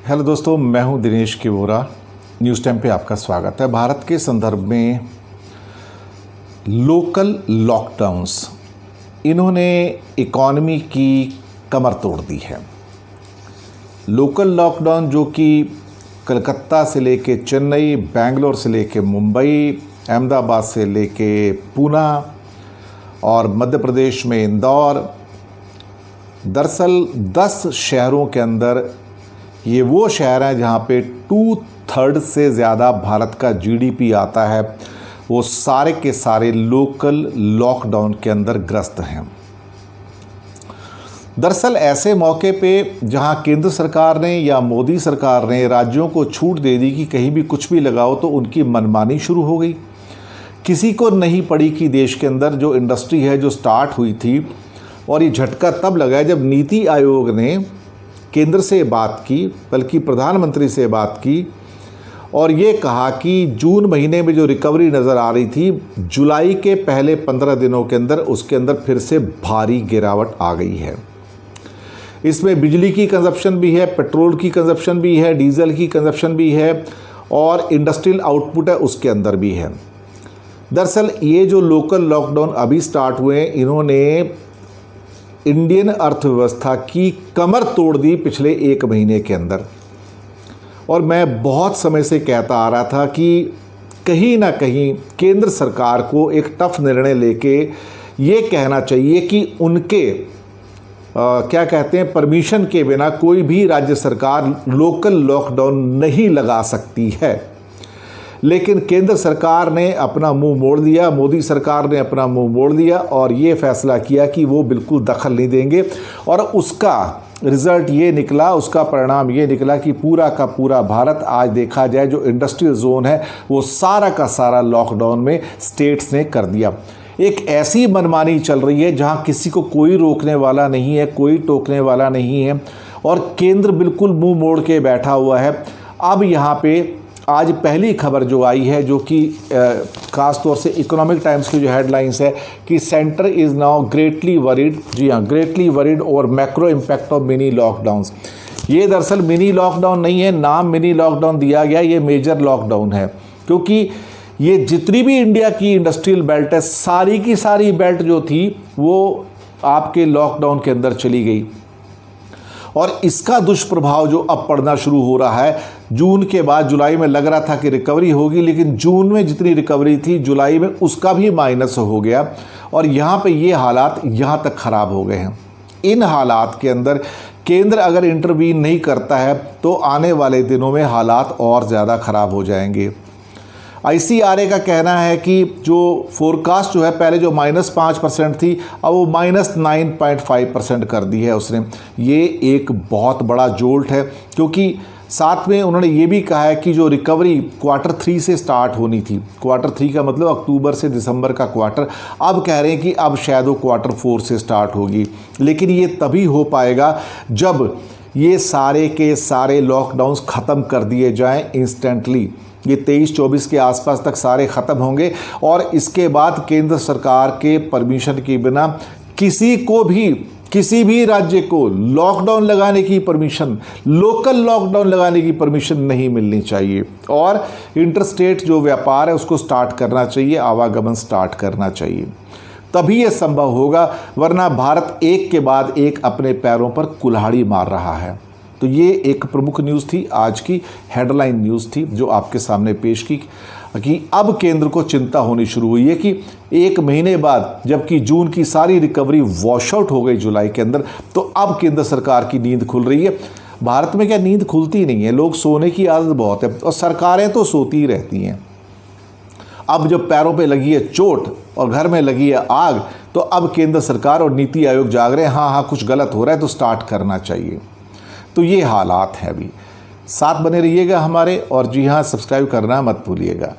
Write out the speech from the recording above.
Hello दोस्तों, मैं हूं दिनेश किवोरा। न्यूज़ टाइम पे आपका स्वागत है। भारत के संदर्भ में लोकल लॉकडाउन्स, इन्होंने इकॉनमी की कमर तोड़ दी है। लोकल लॉकडाउन जो कि कलकत्ता से लेके चेन्नई, बेंगलोर से लेके मुंबई, अहमदाबाद से लेके पूना और मध्य प्रदेश में इंदौर, दरअसल 10 शहरों के अंदर, ये वो शहर हैं जहाँ पे 2/3 से ज़्यादा भारत का जीडीपी आता है, वो सारे के सारे लोकल लॉकडाउन के अंदर ग्रस्त हैं। दरअसल ऐसे मौके पे जहाँ केंद्र सरकार ने या मोदी सरकार ने राज्यों को छूट दे दी कि कहीं भी कुछ भी लगाओ, तो उनकी मनमानी शुरू हो गई। किसी को नहीं पड़ी कि देश के अंदर जो इंडस्ट्री है जो स्टार्ट हुई थी, और ये झटका तब लगा जब नीति आयोग ने केंद्र से बात की, बल्कि प्रधानमंत्री से बात की, और ये कहा कि जून महीने में जो रिकवरी नज़र आ रही थी, जुलाई के पहले 15 दिनों के अंदर उसके अंदर फिर से भारी गिरावट आ गई है। इसमें बिजली की कंजप्शन भी है, पेट्रोल की कंजप्शन भी है, डीजल की कंजप्शन भी है, और इंडस्ट्रियल आउटपुट है उसके अंदर भी है। दरअसल ये जो लोकल लॉकडाउन अभी स्टार्ट हुए, इन्होंने इंडियन अर्थव्यवस्था की कमर तोड़ दी पिछले 1 महीने के अंदर। और मैं बहुत समय से कहता आ रहा था कि कहीं ना कहीं केंद्र सरकार को एक टफ निर्णय लेके ये कहना चाहिए कि उनके क्या कहते हैं, परमिशन के बिना कोई भी राज्य सरकार लोकल लॉकडाउन नहीं लगा सकती है। लेकिन केंद्र सरकार ने अपना मुंह मोड़ दिया, मोदी सरकार ने अपना मुंह मोड़ दिया और ये फैसला किया कि वो बिल्कुल दखल नहीं देंगे। और उसका रिज़ल्ट ये निकला, उसका परिणाम ये निकला कि पूरा का पूरा भारत आज देखा जाए जो इंडस्ट्रियल जोन है वो सारा का सारा लॉकडाउन में स्टेट्स ने कर दिया। एक ऐसी मनमानी चल रही है जहाँ किसी को कोई रोकने वाला नहीं है, कोई टोकने वाला नहीं है, और केंद्र बिल्कुल मुंह मोड़ के बैठा हुआ है। अब यहाँ पे आज पहली खबर जो आई है, जो कि ख़ास तौर से इकोनॉमिक टाइम्स की जो हेडलाइंस है कि centre is now greatly worried, जी हाँ, greatly worried over macro impact of mini lockdowns. ये दरअसल मिनी लॉकडाउन नहीं है, नाम मिनी लॉकडाउन दिया गया, ये मेजर लॉकडाउन है। क्योंकि ये जितनी भी इंडिया की इंडस्ट्रियल बेल्ट है, सारी की सारी बेल्ट जो थी वो आपके लॉकडाउन के अंदर चली गई। और इसका दुष्प्रभाव जो अब पड़ना शुरू हो रहा है, जून के बाद जुलाई में लग रहा था कि रिकवरी होगी, लेकिन जून में जितनी रिकवरी थी जुलाई में उसका भी माइनस हो गया। और यहाँ पे ये हालात यहाँ तक ख़राब हो गए हैं। इन हालात के अंदर केंद्र अगर इंटरवीन नहीं करता है तो आने वाले दिनों में हालात और ज़्यादा ख़राब हो जाएंगे। ICRA का कहना है कि जो फोरकास्ट जो है, पहले जो -5% थी, अब वो -9.5% कर दी है उसने। ये एक बहुत बड़ा जोल्ट है, क्योंकि साथ में उन्होंने ये भी कहा है कि जो रिकवरी Q3 से स्टार्ट होनी थी, Q3 का मतलब अक्टूबर से दिसंबर का क्वार्टर, अब कह रहे हैं कि अब शायद वो Q4 से स्टार्ट होगी। लेकिन ये तभी हो पाएगा जब ये सारे के सारे लॉकडाउन्स ख़त्म कर दिए जाएँ इंस्टेंटली। ये 23-24 के आसपास तक सारे ख़त्म होंगे, और इसके बाद केंद्र सरकार के परमिशन के बिना किसी भी राज्य को लॉकडाउन लगाने की परमिशन, लोकल लॉकडाउन लगाने की परमिशन नहीं मिलनी चाहिए। और इंटरस्टेट जो व्यापार है उसको स्टार्ट करना चाहिए, आवागमन स्टार्ट करना चाहिए, तभी ये संभव होगा। वरना भारत एक के बाद एक अपने पैरों पर कुल्हाड़ी मार रहा है। तो ये एक प्रमुख न्यूज़ थी, आज की हेडलाइन न्यूज़ थी जो आपके सामने पेश की कि अब केंद्र को चिंता होनी शुरू हुई है कि 1 महीने बाद, जबकि जून की सारी रिकवरी वॉश आउट हो गई जुलाई के अंदर, तो अब केंद्र सरकार की नींद खुल रही है। भारत में क्या नींद खुलती नहीं है, लोग सोने की आदत बहुत है, और सरकारें तो सोती ही रहती हैं। अब जब पैरों पे लगी है चोट और घर में लगी है आग, तो अब केंद्र सरकार और नीति आयोग जाग रहे हैं, हाँ कुछ गलत हो रहा है तो स्टार्ट करना चाहिए। तो ये हालात हैं। अभी साथ बने रहिएगा हमारे, और जी हाँ, सब्सक्राइब करना मत भूलिएगा।